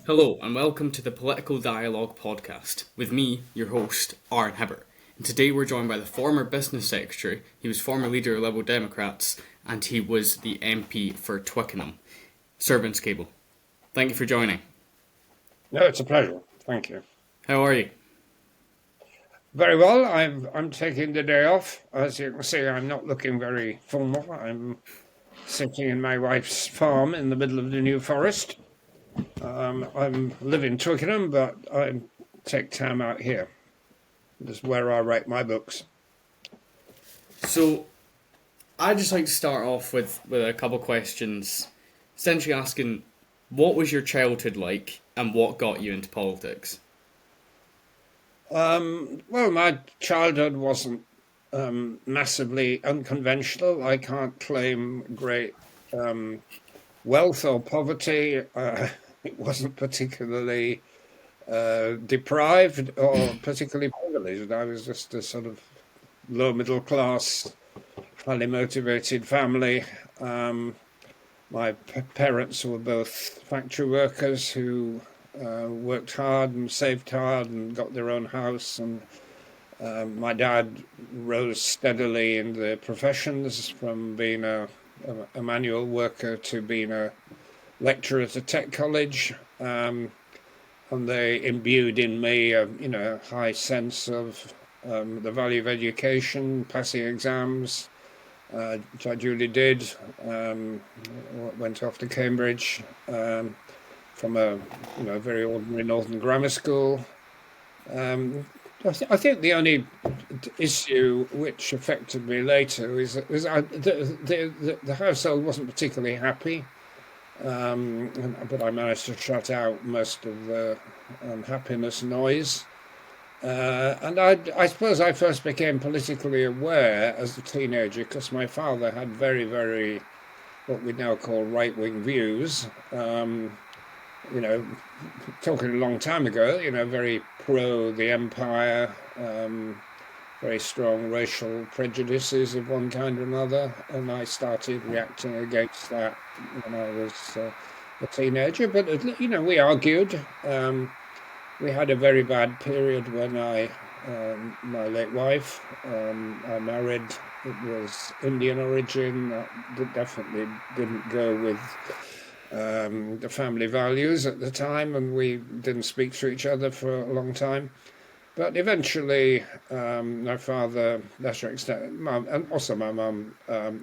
Hello, and welcome to the Political Dialogue podcast with me, your host, Aaron Hibbert. And today we're joined by the former Business Secretary, he was former leader of Liberal Democrats, and he was the MP for Twickenham, Servants Cable. Thank you for joining. No, it's a pleasure. Thank you. How are you? Very well. I'm taking the day off. As you can see, I'm not looking very formal. I'm sitting in my wife's farm in the middle of the New Forest. I live in Twickenham, but I take time out here. This is where I write my books. So, I'd just like to start off with a couple of questions, essentially asking, what was your childhood like and what got you into politics? Well, my childhood wasn't massively unconventional. I can't claim great wealth or poverty. It wasn't particularly deprived or particularly privileged. I was just a sort of low middle class, highly motivated family. My parents were both factory workers who worked hard and saved hard and got their own house. And my dad rose steadily in the professions from being a manual worker to being a lecturer at a tech college. And they imbued in me a high sense of the value of education, passing exams, which I duly did. Went off to Cambridge from a very ordinary Northern grammar school. I think the only issue which affected me later is the household wasn't particularly happy, but I managed to shut out most of the unhappiness noise. And I suppose I first became politically aware as a teenager because my father had very, very, what we now call right-wing views. Talking a long time ago, very pro the empire, very strong racial prejudices of one kind or another. And I started reacting against that when I was a teenager. But, we argued. We had a very bad period when my late wife, I married. It was Indian origin. That definitely didn't go with the family values at the time, and we didn't speak to each other for a long time. But eventually, my father, lesser extent, mum, and also my mum,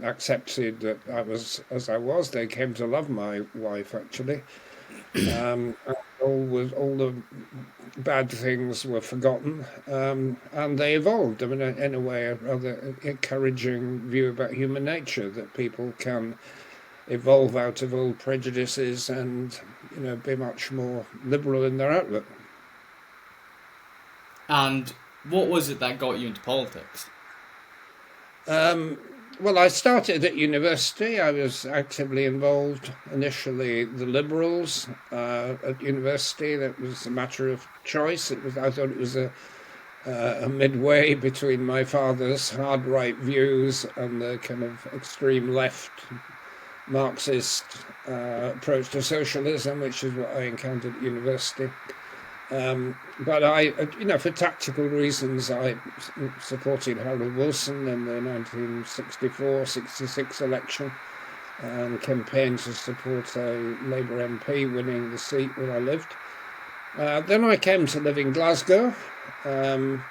accepted that I was as I was. They came to love my wife, actually. All the bad things were forgotten, and they evolved. I mean, in a way, a rather encouraging view about human nature, that people can evolve out of old prejudices and be much more liberal in their outlook. And what was it that got you into politics? Well, I started at university. I was actively involved initially the Liberals at university. That was a matter of choice. I thought it was a midway between my father's hard right views and the kind of extreme left Marxist approach to socialism, which is what I encountered at university. But for tactical reasons, I supported Harold Wilson in the 1964-66 election and campaigned to support a Labour MP winning the seat where I lived. Then I came to live in Glasgow, and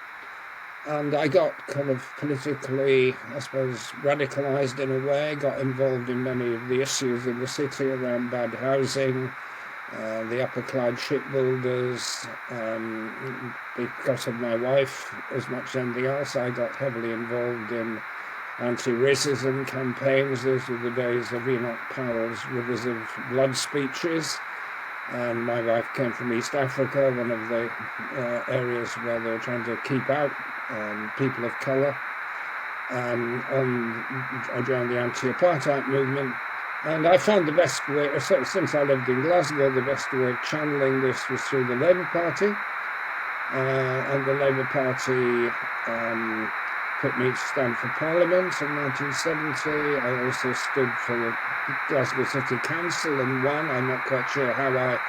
I got kind of politically, I suppose, radicalised in a way, got involved in many of the issues in the city around bad housing, the Upper Clyde shipbuilders. Because of my wife, as much as anything else, I got heavily involved in anti-racism campaigns. Those were the days of Enoch Powell's Rivers of Blood speeches. And my wife came from East Africa, one of the areas where they were trying to keep out people of colour. I joined the anti-apartheid movement. And I found the best way, since I lived in Glasgow, the best way of channeling this was through the Labour Party. And the Labour Party put me to stand for Parliament in 1970. I also stood for the Glasgow City Council and won. I'm not quite sure how I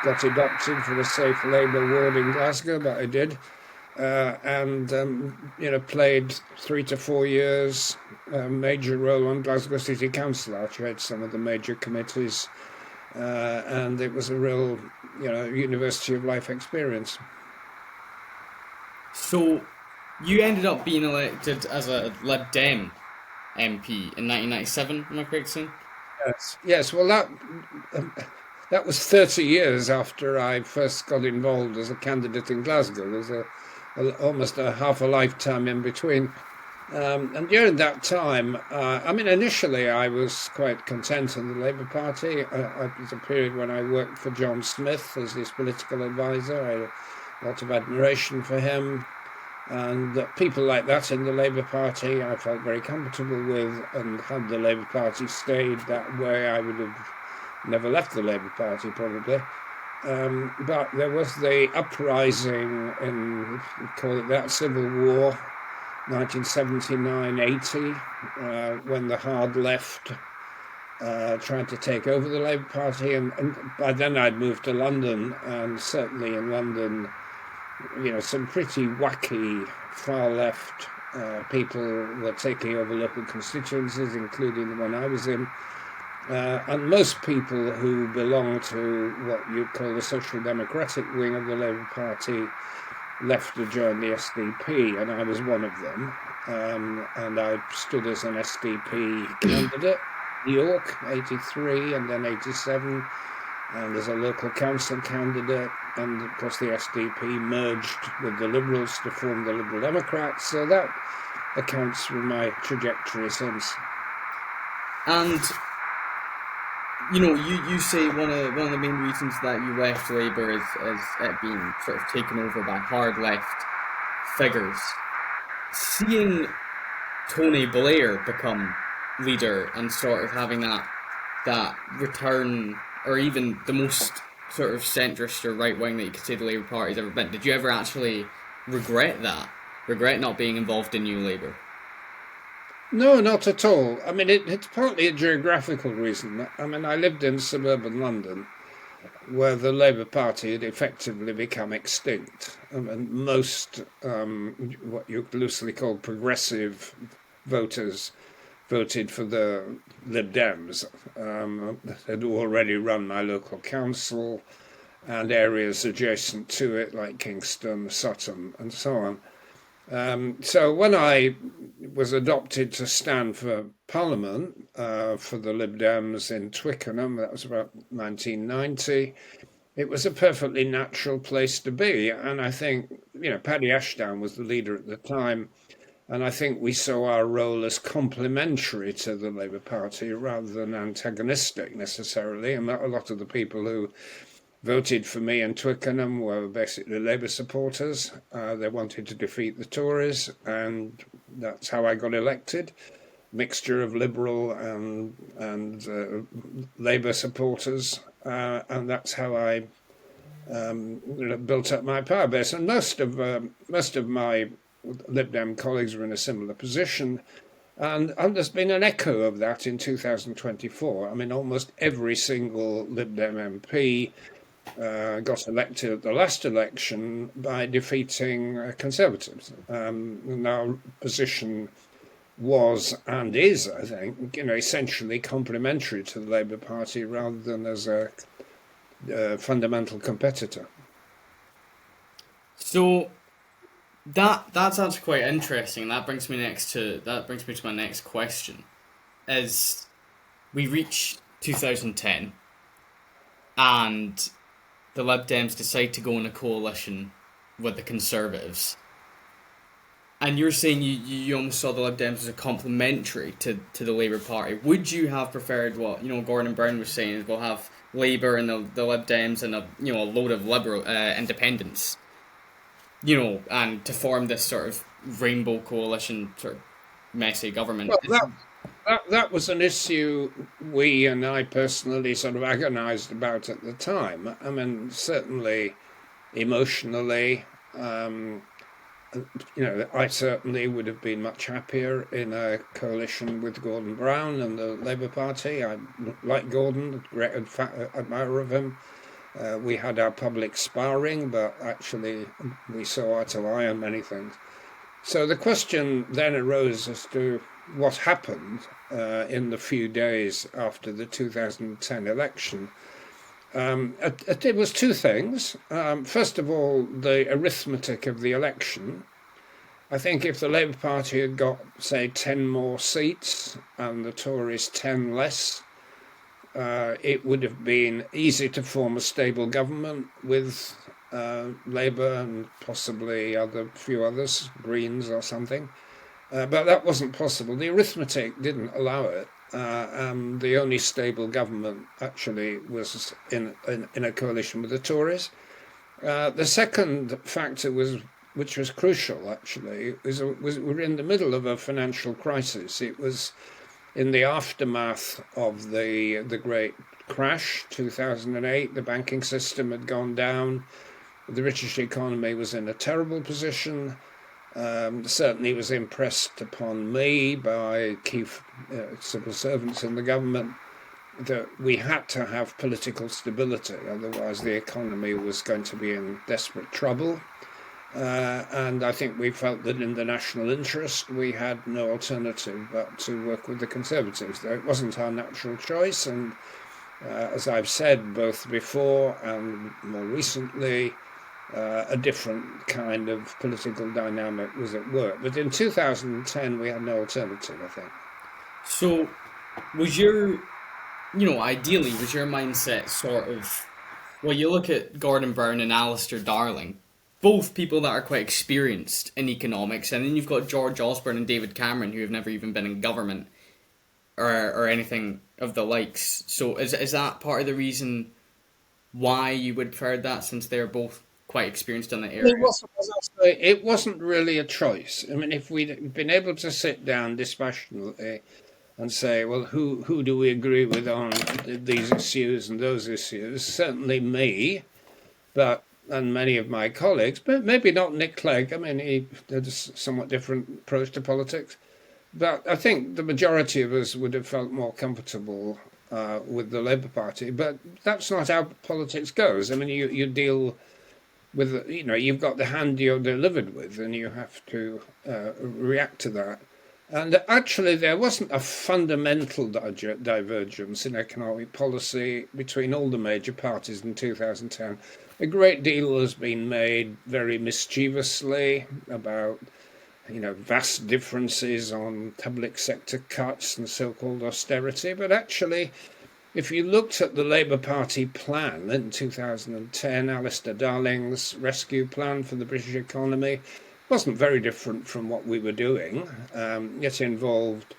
got adopted for the Safe Labour Ward in Glasgow, but I did. And played 3 to 4 years, a major role on Glasgow City Council. I chaired some of the major committees, and it was a real, University of Life experience. So, you ended up being elected as a Lib Dem MP in 1997, am I correct in saying? Yes. Well, that was 30 years after I first got involved as a candidate in Glasgow. There's almost a half a lifetime in between. And during that time, initially I was quite content in the Labour Party. It was a period when I worked for John Smith as his political advisor. I had a lot of admiration for him. And people like that in the Labour Party I felt very comfortable with, and had the Labour Party stayed that way, I would have never left the Labour Party probably. But there was the uprising in, call it that, Civil War, 1979-80, when the hard left tried to take over the Labour Party. And by then I'd moved to London, and certainly in London, some pretty wacky far left people were taking over local constituencies, including the one I was in. And most people who belong to what you call the Social Democratic wing of the Labour Party left to join the SDP, and I was one of them. And I stood as an SDP candidate, York, 83 and then 87, and as a local council candidate. And of course the SDP merged with the Liberals to form the Liberal Democrats, so that accounts for my trajectory since. And you say one of the main reasons that you left Labour is it being sort of taken over by hard left figures. Seeing Tony Blair become leader and sort of having that return, or even the most sort of centrist or right wing that you could say the Labour Party's ever been, did you ever actually regret that? Regret not being involved in New Labour? No, not at all. It's partly a geographical reason. I lived in suburban London, where the Labour Party had effectively become extinct. Most what you loosely call progressive voters voted for the Lib Dems. They'd already run my local council and areas adjacent to it, like Kingston, Sutton, and so on. So when I was adopted to stand for Parliament for the Lib Dems in Twickenham, that was about 1990, it was a perfectly natural place to be. And I think, Paddy Ashdown was the leader at the time, and I think we saw our role as complementary to the Labour Party rather than antagonistic necessarily. And a lot of the people who voted for me in Twickenham were basically Labour supporters. They wanted to defeat the Tories, and that's how I got elected. Mixture of Liberal and Labour supporters, and that's how I built up my power base. And most of my Lib Dem colleagues were in a similar position. And there's been an echo of that in 2024. Almost every single Lib Dem MP got elected at the last election by defeating Conservatives. And our position was and is, I think, essentially complementary to the Labour Party rather than as a fundamental competitor. So that's actually quite interesting. That brings me to my next question. As we reach 2010, and the Lib Dems decide to go in a coalition with the Conservatives, and you're saying you almost saw the Lib Dems as a complementary to the Labour Party. Would you have preferred what Gordon Brown was saying, is we'll have Labour and the Lib Dems and a load of Liberal independents, and to form this sort of rainbow coalition, sort of messy government? Well, that was an issue we and I personally sort of agonised about at the time. Certainly emotionally, I certainly would have been much happier in a coalition with Gordon Brown and the Labour Party. I like Gordon, great admirer of him. We had our public sparring, but actually we saw eye to eye on many things. So the question then arose as to what happened in the few days after the 2010 election. It was two things. First of all, the arithmetic of the election. I think if the Labour Party had got, say, 10 more seats and the Tories 10 less, it would have been easy to form a stable government with Labour and possibly few others, Greens or something. But that wasn't possible. The arithmetic didn't allow it. And the only stable government actually was in a coalition with the Tories. The second factor which was crucial actually, was we were in the middle of a financial crisis. It was in the aftermath of the great crash, 2008. The banking system had gone down. The British economy was in a terrible position. Certainly was impressed upon me by key civil servants in the government that we had to have political stability, otherwise the economy was going to be in desperate trouble. And I think we felt that in the national interest we had no alternative but to work with the Conservatives. Though it wasn't our natural choice, and as I've said both before and more recently, a different kind of political dynamic was at work. But in 2010 we had no alternative, I think. So, ideally, was your mindset sort of, well, you look at Gordon Brown and Alistair Darling, both people that are quite experienced in economics, and then you've got George Osborne and David Cameron, who have never even been in government or anything of the likes. So is that part of the reason why you would prefer that, since they're both quite experienced in the area? It wasn't really a choice. I mean, if we'd been able to sit down dispassionately and say, well, who do we agree with on these issues and those issues? Certainly me, and many of my colleagues, but maybe not Nick Clegg. I mean, he had a somewhat different approach to politics. But I think the majority of us would have felt more comfortable with the Labour Party. But that's not how politics goes. I mean, you deal with, you've got the hand you're delivered with, and you have to react to that. And actually, there wasn't a fundamental divergence in economic policy between all the major parties in 2010. A great deal has been made very mischievously about, vast differences on public sector cuts and so-called austerity. But actually, if you looked at the Labour Party plan in 2010, Alistair Darling's rescue plan for the British economy, wasn't very different from what we were doing. It involved,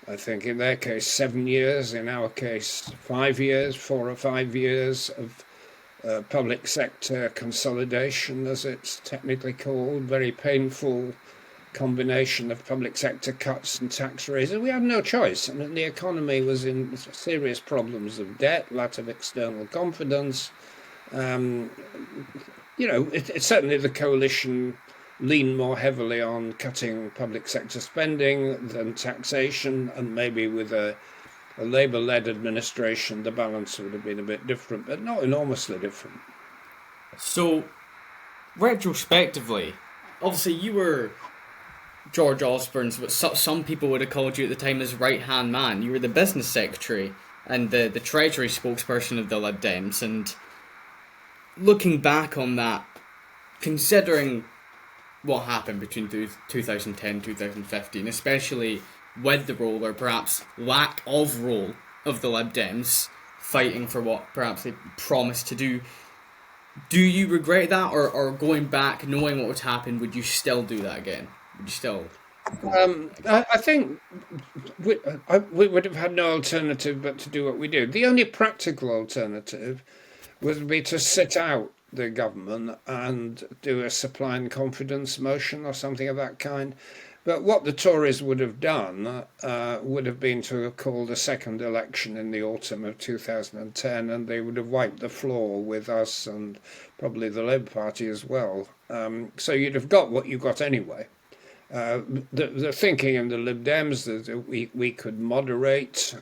I think, in their case, 7 years, in our case, 5 years, 4 or 5 years of public sector consolidation, as it's technically called, very painful combination of public sector cuts and tax raises. We had no choice. I mean, the economy was in serious problems of debt, lack of external confidence. Certainly the coalition leaned more heavily on cutting public sector spending than taxation, and maybe with a Labour-led administration, the balance would have been a bit different, but not enormously different. So, retrospectively, obviously you were George Osborne's, what some people would have called you at the time as right-hand man. You were the business secretary and the treasury spokesperson of the Lib Dems, and looking back on that, considering what happened between 2010 and 2015, especially with the role, or perhaps lack of role, of the Lib Dems fighting for what perhaps they promised to do you regret that, or going back, knowing what would happen, would you still do that again? Would you still? I think we would have had no alternative but to do what we did. The only practical alternative would be to sit out the government and do a supply and confidence motion or something of that kind. But what the Tories would have done would have been to have called a second election in the autumn of 2010, and they would have wiped the floor with us and probably the Labour Party as well. So you'd have got what you got anyway. The thinking in the Lib Dems that we could moderate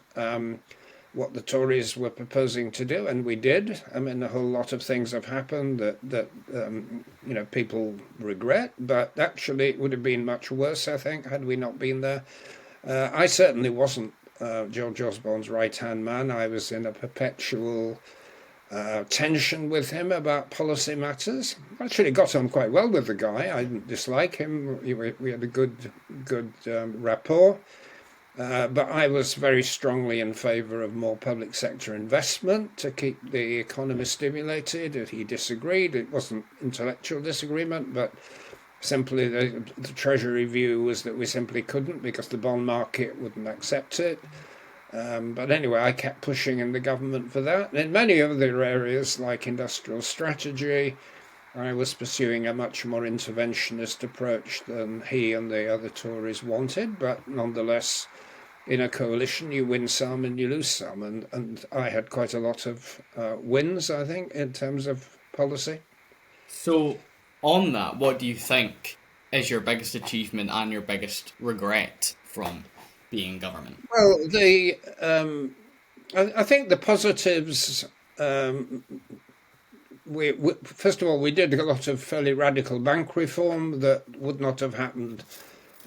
what the Tories were proposing to do, and we did. I mean, a whole lot of things have happened that people regret, but actually it would have been much worse, I think, had we not been there. I certainly wasn't George Osborne's right-hand man. I was in a perpetual tension with him about policy matters. Actually got on quite well with the guy. I didn't dislike him. We had a good rapport. But I was very strongly in favour of more public sector investment to keep the economy stimulated. He disagreed. It wasn't intellectual disagreement, but simply the Treasury view was that we simply couldn't because the bond market wouldn't accept it. But anyway, I kept pushing in the government for that. In many other areas, like industrial strategy, I was pursuing a much more interventionist approach than he and the other Tories wanted, but nonetheless, in a coalition, you win some and you lose some, and I had quite a lot of wins, I think, in terms of policy. So, on that, what do you think is your biggest achievement and your biggest regret from being in government? Well, I think the positives. We first of all, we did a lot of fairly radical bank reform that would not have happened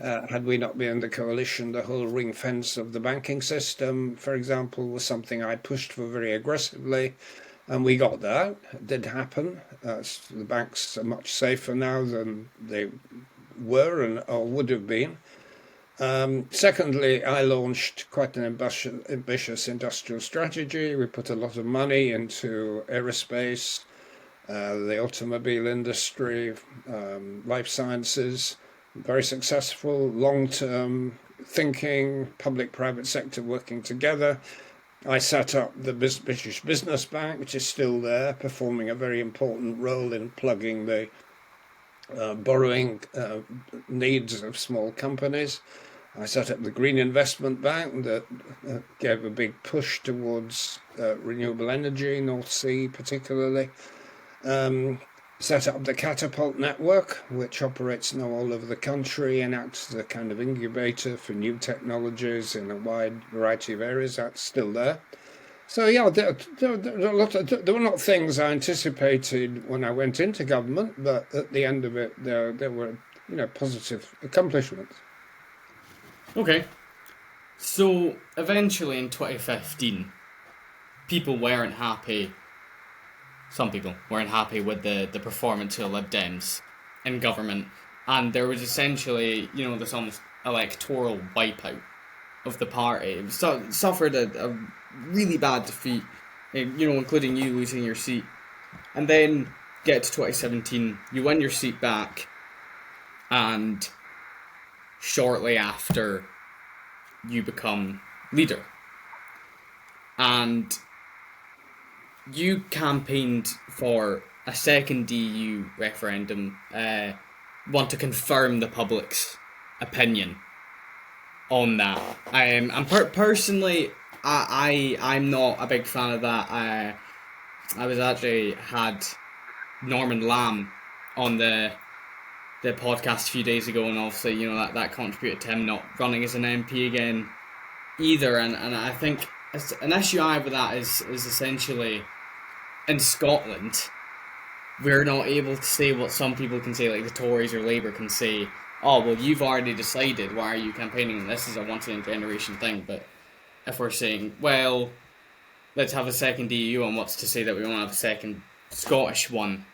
had we not been in the coalition. The whole ring fence of the banking system, for example, was something I pushed for very aggressively, and we got that. It did happen. The banks are much safer now than they were or would have been. Secondly, I launched quite an ambitious industrial strategy. We put a lot of money into aerospace, the automobile industry, life sciences. Very successful, long-term thinking, public-private sector working together. I set up the British Business Bank, which is still there, performing a very important role in plugging the borrowing needs of small companies. I set up the Green Investment Bank that gave a big push towards renewable energy, North Sea particularly. Set up the Catapult Network, which operates now all over the country and acts as a kind of incubator for new technologies in a wide variety of areas. That's still there. So yeah, there were not things I anticipated when I went into government, but at the end of it, there were positive accomplishments. Okay, so eventually in 2015, people weren't happy. Some people weren't happy with the performance of Lib Dems in government, and there was essentially, this almost electoral wipeout of the party. It suffered a really bad defeat, including you losing your seat. And then get to 2017, you win your seat back, and shortly after, you become leader. And you campaigned for a second EU referendum, want to confirm the public's opinion on that. Personally, I'm not a big fan of that. I was actually had Norman Lamb on the podcast a few days ago, and obviously, that contributed to him not running as an MP again either. And I think an issue I have with that is essentially, in Scotland, we're not able to say what some people can say, like the Tories or Labour can say, oh, well, you've already decided, why are you campaigning? This is a once-in-a-generation thing. But if we're saying, well, let's have a second EU, and what's to say that we won't have a second Scottish one?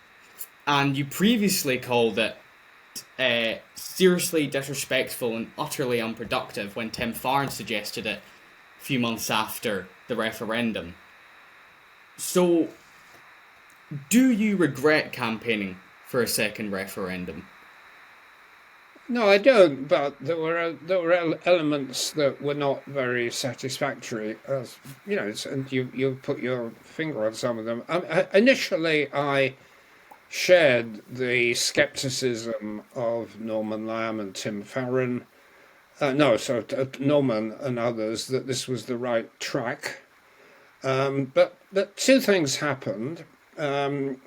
And you previously called it seriously disrespectful and utterly unproductive when Tim Farron suggested it a few months after the referendum. So, do you regret campaigning for a second referendum? No, I don't. But there were elements that were not very satisfactory. As and you put your finger on some of them. Initially, I shared the scepticism of Norman Lamb and Tim Farron. Norman and others, that this was the right track. But two things happened,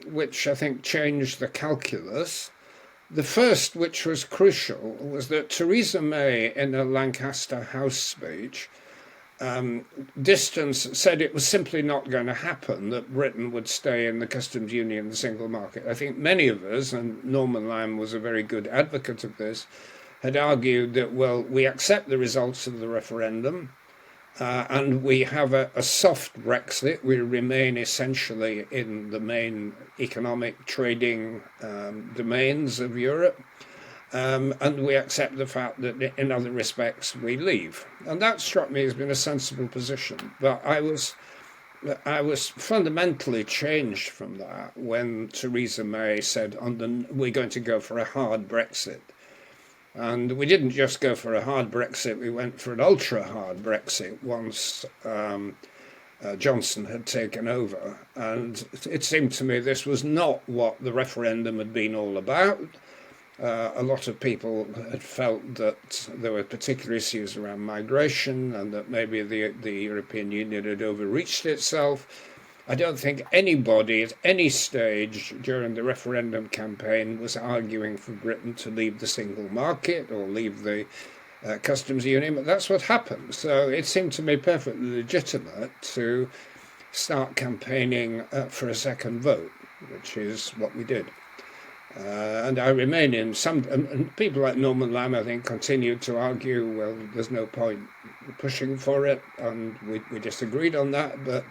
which I think changed the calculus. The first, which was crucial, was that Theresa May, in a Lancaster House speech, distance said it was simply not going to happen that Britain would stay in the customs union, the single market. I think many of us, and Norman Lamb was a very good advocate of this, had argued that, well, we accept the results of the referendum and we have a soft Brexit. We remain essentially in the main economic trading domains of Europe. And we accept the fact that in other respects we leave. And that struck me as being a sensible position. But I was fundamentally changed from that when Theresa May said, we're going to go for a hard Brexit. And we didn't just go for a hard Brexit, we went for an ultra-hard Brexit once Johnson had taken over. And it seemed to me this was not what the referendum had been all about. A lot of people had felt that there were particular issues around migration and that maybe the European Union had overreached itself. I don't think anybody at any stage during the referendum campaign was arguing for Britain to leave the single market or leave the customs union, but that's what happened. So it seemed to me perfectly legitimate to start campaigning for a second vote, which is what we did. And I remain in some, and people like Norman Lamb, I think, continued to argue, well, there's no point pushing for it, and we disagreed on that. But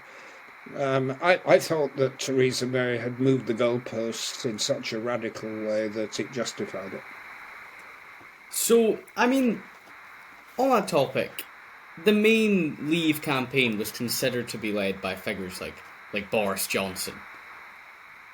I thought that Theresa May had moved the goalposts in such a radical way that it justified it. So, I mean, on that topic, the main Leave campaign was considered to be led by figures like Boris Johnson.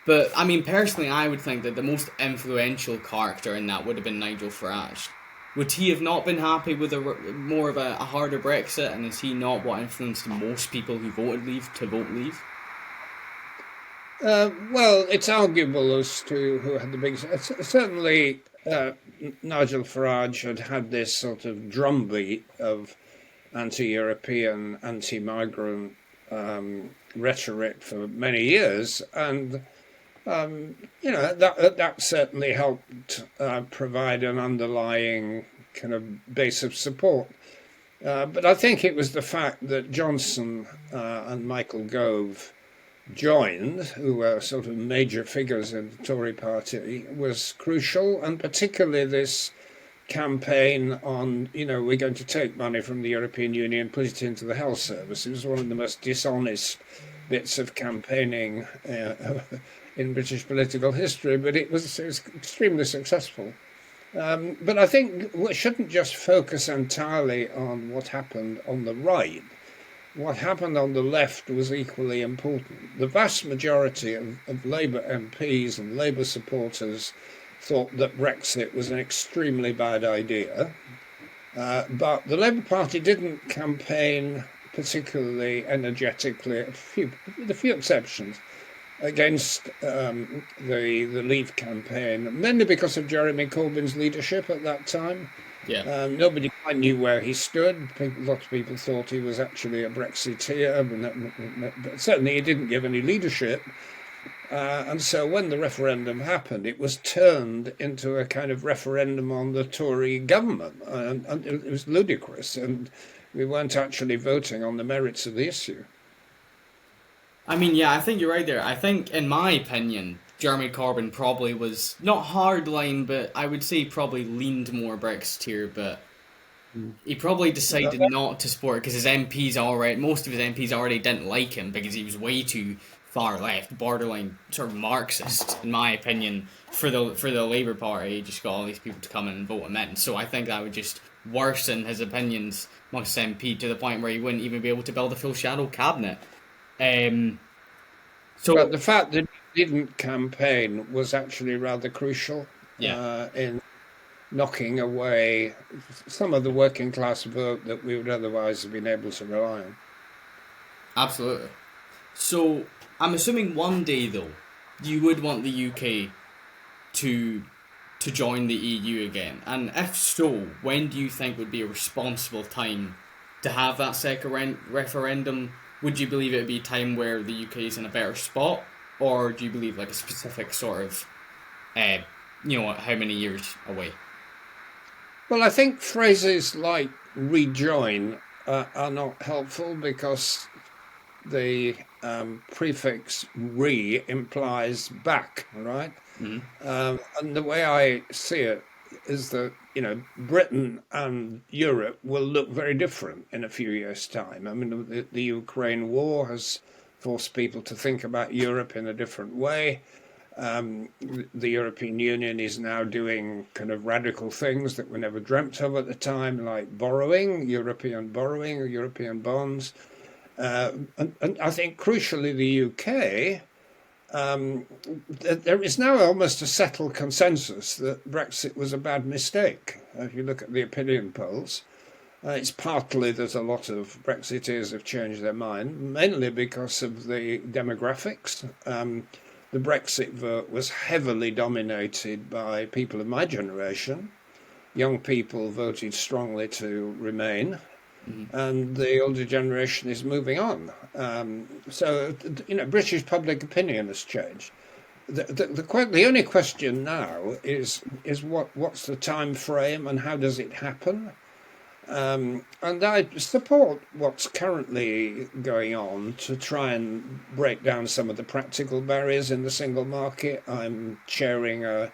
But, I mean, personally, I would think that the most influential character in that would have been Nigel Farage. Would he have not been happy with more of a harder Brexit, and is he not what influenced most people who voted Leave to vote Leave? Well, it's arguable as to who had the biggest... Certainly, Nigel Farage had this sort of drumbeat of anti-European, anti-migrant rhetoric for many years, and... that certainly helped provide an underlying kind of base of support. But I think it was the fact that Johnson and Michael Gove joined, who were sort of major figures in the Tory party, was crucial, and particularly this campaign on, we're going to take money from the European Union, put it into the health service. It was one of the most dishonest bits of campaigning in British political history, but it was extremely successful. But I think we shouldn't just focus entirely on what happened on the right. What happened on the left was equally important. The vast majority of Labour MPs and Labour supporters thought that Brexit was an extremely bad idea, but the Labour Party didn't campaign particularly energetically, with a few exceptions, against the Leave campaign, mainly because of Jeremy Corbyn's leadership at that time. Yeah. Nobody quite knew where he stood. Lots of people thought he was actually a Brexiteer, but certainly he didn't give any leadership. And so when the referendum happened, it was turned into a kind of referendum on the Tory government, and it was ludicrous, and we weren't actually voting on the merits of the issue. I mean, yeah, I think you're right there. I think, in my opinion, Jeremy Corbyn probably was not hardline, but I would say probably leaned more Brexiteer, but he probably decided not to support it because most of his MPs already didn't like him because he was way too far left, borderline sort of Marxist, in my opinion, for the Labour Party. He just got all these people to come in and vote him in. So I think that would just worsen his opinions amongst MP to the point where he wouldn't even be able to build a full shadow cabinet. But the fact that he didn't campaign was actually rather crucial in knocking away some of the working class vote that we would otherwise have been able to rely on. Absolutely. So I'm assuming one day, though, you would want the UK to join the EU again. And if so, when do you think would be a responsible time to have that second referendum? Would you believe it would be a time where the UK is in a better spot? Or do you believe like a specific sort of, how many years away? Well, I think phrases like rejoin are not helpful because the prefix "re" implies back, right? Mm-hmm. And the way I see it is that, Britain and Europe will look very different in a few years' time. I mean, the Ukraine war has forced people to think about Europe in a different way. The European Union is now doing kind of radical things that were never dreamt of at the time, like European borrowing, or European bonds. And I think crucially, the UK, there is now almost a settled consensus that Brexit was a bad mistake. If you look at the opinion polls, it's partly that a lot of Brexiteers have changed their mind, mainly because of the demographics. The Brexit vote was heavily dominated by people of my generation. Young people voted strongly to remain, and the older generation is moving on. So, British public opinion has changed. The only question now is what's the time frame and how does it happen? And I support what's currently going on to try and break down some of the practical barriers in the single market. I'm chairing a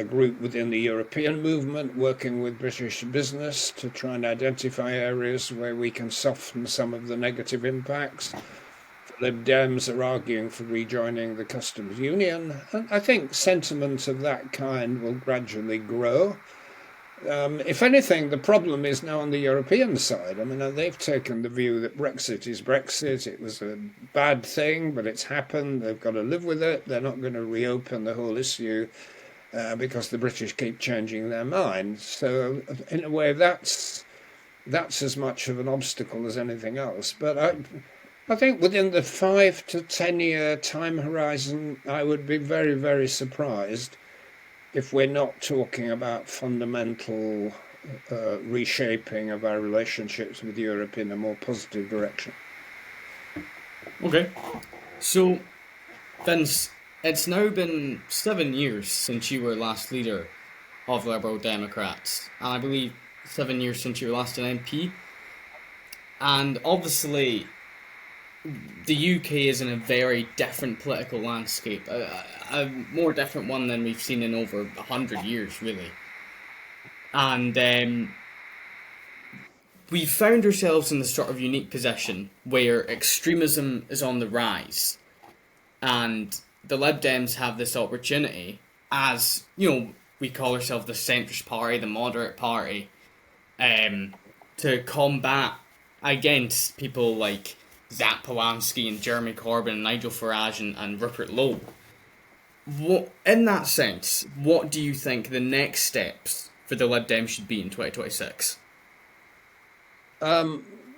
group within the European movement working with British business to try and identify areas where we can soften some of the negative impacts. The Lib Dems are arguing for rejoining the customs union, and I think sentiment of that kind will gradually grow. If anything, the problem is now on the European side. I mean, they've taken the view that Brexit is Brexit. It was a bad thing, but it's happened. They've got to live with it. They're not going to reopen the whole issue because the British keep changing their mind. So, in a way, that's as much of an obstacle as anything else. But I think within the 5 to 10 year time horizon, I would be very, very surprised if we're not talking about fundamental reshaping of our relationships with Europe in a more positive direction. Okay. So, Vince, it's now been 7 years since you were last leader of Liberal Democrats, and I believe 7 years since you were last an MP. And obviously, the UK is in a very different political landscape, a more different one than we've seen in over 100 years, really. And we've found ourselves in this sort of unique position where extremism is on the rise, and the Lib Dems have this opportunity, as, we call ourselves the centrist party, the moderate party, to combat against people like Zach Polanski and Jeremy Corbyn and Nigel Farage and Rupert Lowe. In that sense, what do you think the next steps for the Lib Dems should be in 2026?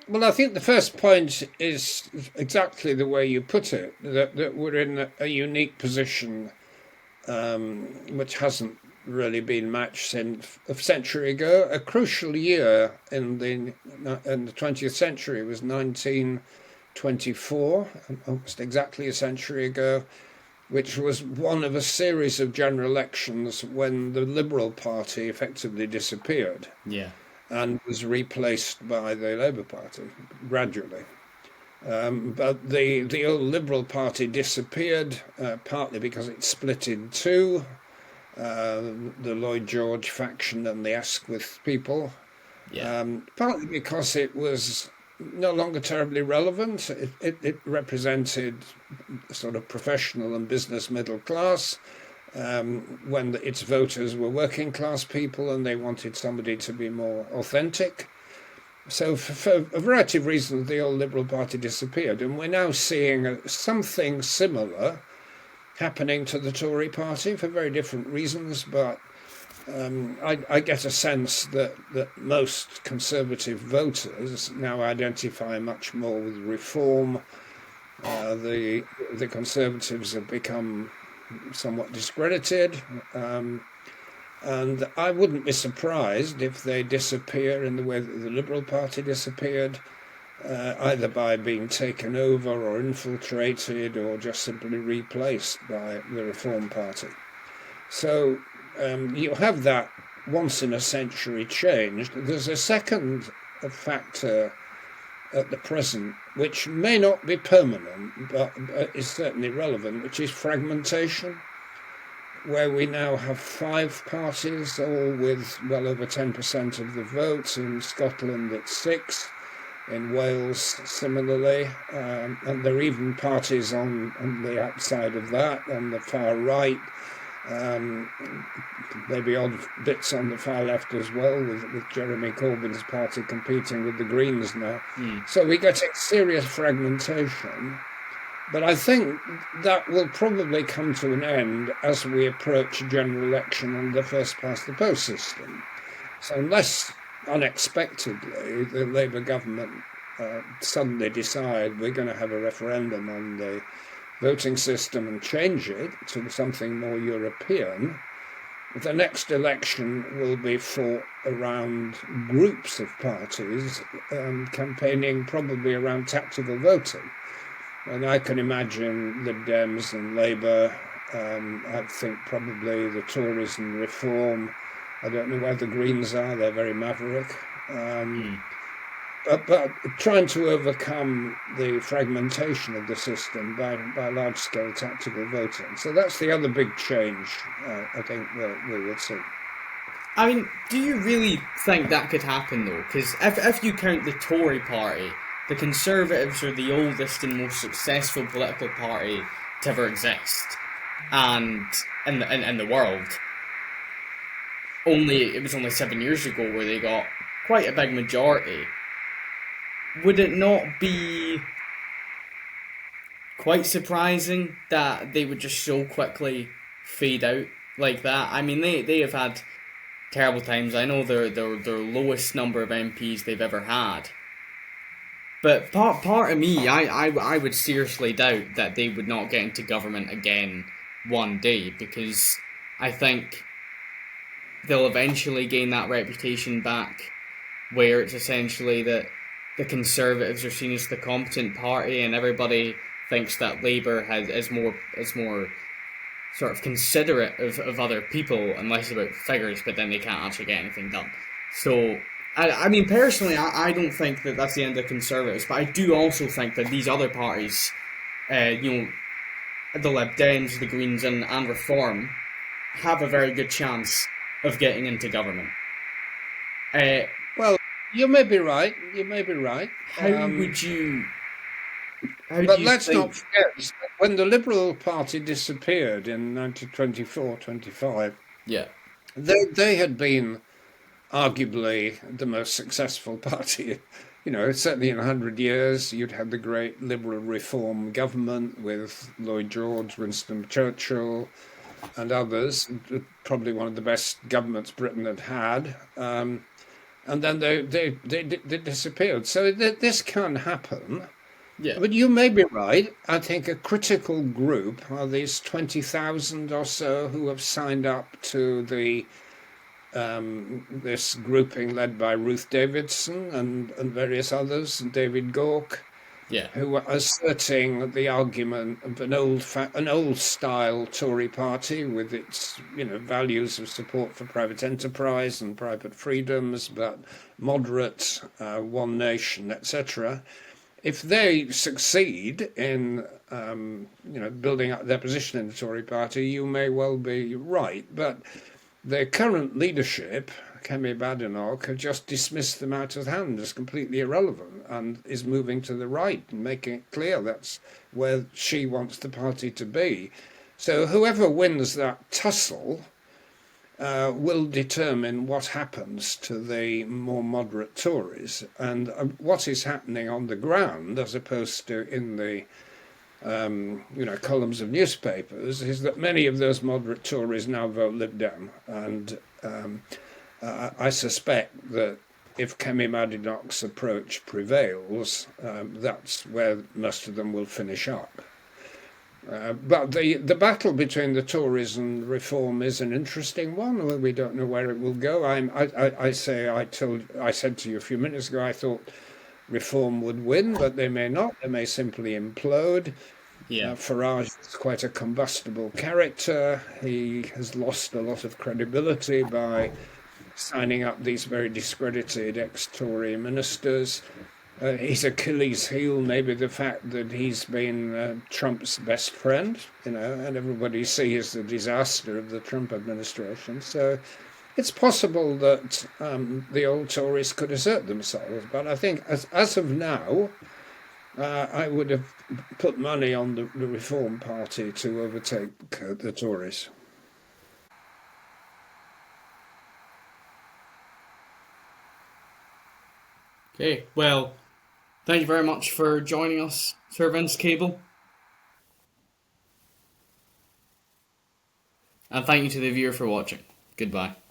Well, I think the first point is exactly the way you put it, that we're in a unique position which hasn't really been matched since a century ago. A crucial year in the 20th century was 1924, almost exactly a century ago, which was one of a series of general elections when the Liberal Party effectively disappeared. Yeah. And was replaced by the Labour Party gradually. But the old Liberal Party disappeared, partly because it split in two, the Lloyd George faction and the Asquith people, partly because it was no longer terribly relevant. It represented sort of professional and business middle class, when its voters were working class people and they wanted somebody to be more authentic. So for a variety of reasons, the old Liberal Party disappeared, and we're now seeing something similar happening to the Tory Party for very different reasons, but I get a sense that most Conservative voters now identify much more with reform. The Conservatives have become somewhat discredited, and I wouldn't be surprised if they disappear in the way that the Liberal Party disappeared, either by being taken over or infiltrated or just simply replaced by the Reform Party. So you have that once in a century change. There's a second a factor at the present, which may not be permanent, but is certainly relevant, which is fragmentation, where we now have 5 parties, all with well over 10% of the vote. In Scotland, it's 6. In Wales, similarly. And there are even parties on the outside of that, on the far right, maybe odd bits on the far left as well, with Jeremy Corbyn's party competing with the Greens now. So we're getting serious fragmentation. But I think that will probably come to an end as we approach a general election on the first past the post system. So unless unexpectedly the Labour government suddenly decide we're going to have a referendum on the voting system and change it to something more European, the next election will be fought around groups of parties campaigning probably around tactical voting. And I can imagine Lib Dems and Labour, I think probably the Tories and Reform. I don't know where the Greens are, they're very maverick. But trying to overcome the fragmentation of the system by large-scale tactical voting. So that's the other big change I think we will see. I mean, do you really think that could happen, though? Because if you count the Tory party, the Conservatives are the oldest and most successful political party to ever exist, and in the world. It was only 7 years ago where they got quite a big majority. Would it not be quite surprising that they would just so quickly fade out like that? I mean, they have had terrible times. I know they're lowest number of MPs they've ever had. But part of me, I would seriously doubt that they would not get into government again one day, because I think they'll eventually gain that reputation back, where it's essentially that the Conservatives are seen as the competent party, and everybody thinks that Labour is more sort of considerate of other people and less about figures, but then they can't actually get anything done. So, I mean, personally, I don't think that that's the end of the Conservatives, but I do also think that these other parties, the Lib Dems, the Greens, and Reform, have a very good chance of getting into government. Well, you may be right. How would you? But let's not forget, when the Liberal Party disappeared in 1924-25, they had been arguably the most successful party. Certainly in 100 years, you'd had the great Liberal Reform government with Lloyd George, Winston Churchill, and others. Probably one of the best governments Britain had had. And then they disappeared. So this can happen. Yeah. But you may be right. I think a critical group are these 20,000 or so who have signed up to the this grouping led by Ruth Davidson and various others, and David Gauke, who are asserting the argument of an old style Tory party with its values of support for private enterprise and private freedoms, but moderate, one nation, etc. If they succeed in building up their position in the Tory party, you may well be right, but their current leadership, Kemi Badenoch, have just dismissed them out of hand as completely irrelevant and is moving to the right and making it clear that's where she wants the party to be. So whoever wins that tussle will determine what happens to the more moderate Tories, and what is happening on the ground as opposed to in the columns of newspapers is that many of those moderate Tories now vote Lib Dem, and I suspect that if Kemi Badenoch's approach prevails, that's where most of them will finish up. But the battle between the Tories and Reform is an interesting one. We don't know where it will go. I said to you a few minutes ago, I thought Reform would win, but they may not. They may simply implode. Farage is quite a combustible character. He has lost a lot of credibility by signing up these very discredited ex-Tory ministers. His Achilles heel may be the fact that he's been Trump's best friend, and everybody sees the disaster of the Trump administration. So it's possible that the old Tories could assert themselves, but I think as of now, I would have put money on the Reform Party to overtake the Tories. Okay, well, thank you very much for joining us, Sir Vince Cable. And thank you to the viewer for watching. Goodbye.